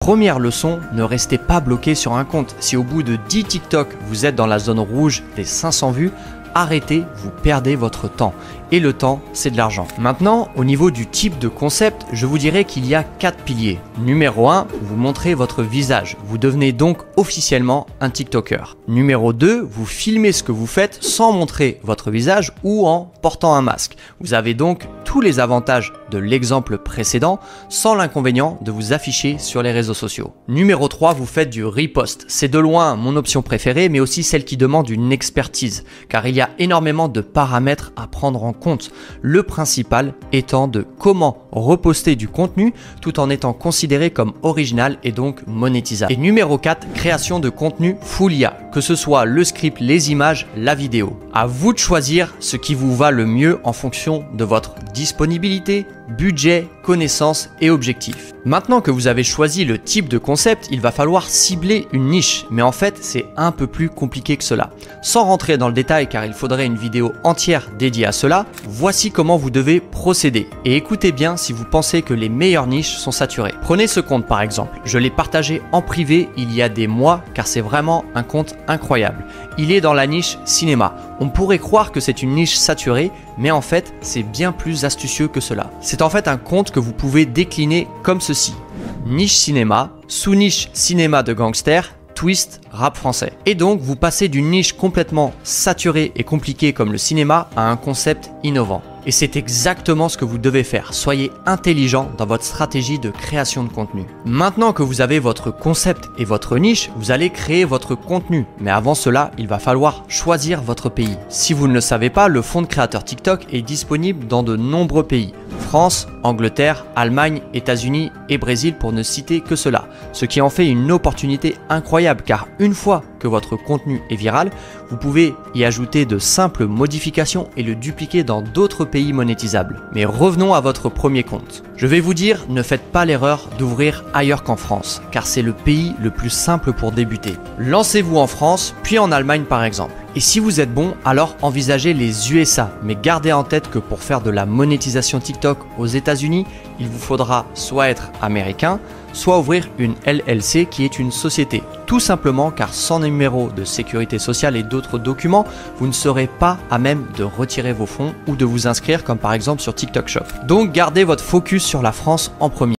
Première leçon, ne restez pas bloqué sur un compte. Si au bout de 10 TikTok, vous êtes dans la zone rouge des 500 vues, arrêtez, vous perdez votre temps. Et le temps, c'est de l'argent. Maintenant, au niveau du type de concept, je vous dirais qu'il y a 4 piliers. Numéro 1, vous montrez votre visage. Vous devenez donc officiellement un TikToker. Numéro 2, vous filmez ce que vous faites sans montrer votre visage ou en portant un masque. Vous avez donc tous les avantages de l'exemple précédent sans l'inconvénient de vous afficher sur les réseaux sociaux. Numéro 3, vous faites du repost. C'est de loin mon option préférée, mais aussi celle qui demande une expertise, car il y a énormément de paramètres à prendre en compte. Le principal étant de comment reposter du contenu tout en étant considéré comme original et donc monétisable. Et numéro 4, création de contenu full IA, que ce soit le script, les images, la vidéo. À vous de choisir ce qui vous va le mieux en fonction de votre disponibilité, budget, connaissances et objectifs. Maintenant que vous avez choisi le type de concept, il va falloir cibler une niche, mais en fait c'est un peu plus compliqué que cela. Sans rentrer dans le détail car il faudrait une vidéo entière dédiée à cela, voici comment vous devez procéder. Et écoutez bien si vous pensez que les meilleures niches sont saturées. Prenez ce compte par exemple, je l'ai partagé en privé il y a des mois car c'est vraiment un compte incroyable. Il est dans la niche cinéma. On pourrait croire que c'est une niche saturée, mais en fait c'est bien plus astucieux que cela. C'est en fait un compte que vous pouvez décliner comme ceci. Niche cinéma, sous-niche cinéma de gangsters, twist rap français. Et donc vous passez d'une niche complètement saturée et compliquée comme le cinéma à un concept innovant. Et c'est exactement ce que vous devez faire. Soyez intelligent dans votre stratégie de création de contenu. Maintenant que vous avez votre concept et votre niche, vous allez créer votre contenu. Mais avant cela, il va falloir choisir votre pays. Si vous ne le savez pas, le fonds de créateur TikTok est disponible dans de nombreux pays. France, Angleterre, Allemagne, États-Unis et Brésil pour ne citer que cela. Ce qui en fait une opportunité incroyable car une fois que votre contenu est viral, vous pouvez y ajouter de simples modifications et le dupliquer dans d'autres pays monétisables. Mais revenons à votre premier compte. Je vais vous dire, ne faites pas l'erreur d'ouvrir ailleurs qu'en France, car c'est le pays le plus simple pour débuter. Lancez-vous en France, puis en Allemagne par exemple. Et si vous êtes bon, alors envisagez les USA, mais gardez en tête que pour faire de la monétisation TikTok aux États-Unis, il vous faudra soit être américain, soit ouvrir une LLC qui est une société. Tout simplement car sans numéro de sécurité sociale et d'autres documents, vous ne serez pas à même de retirer vos fonds ou de vous inscrire comme par exemple sur TikTok Shop. Donc gardez votre focus sur la France en premier.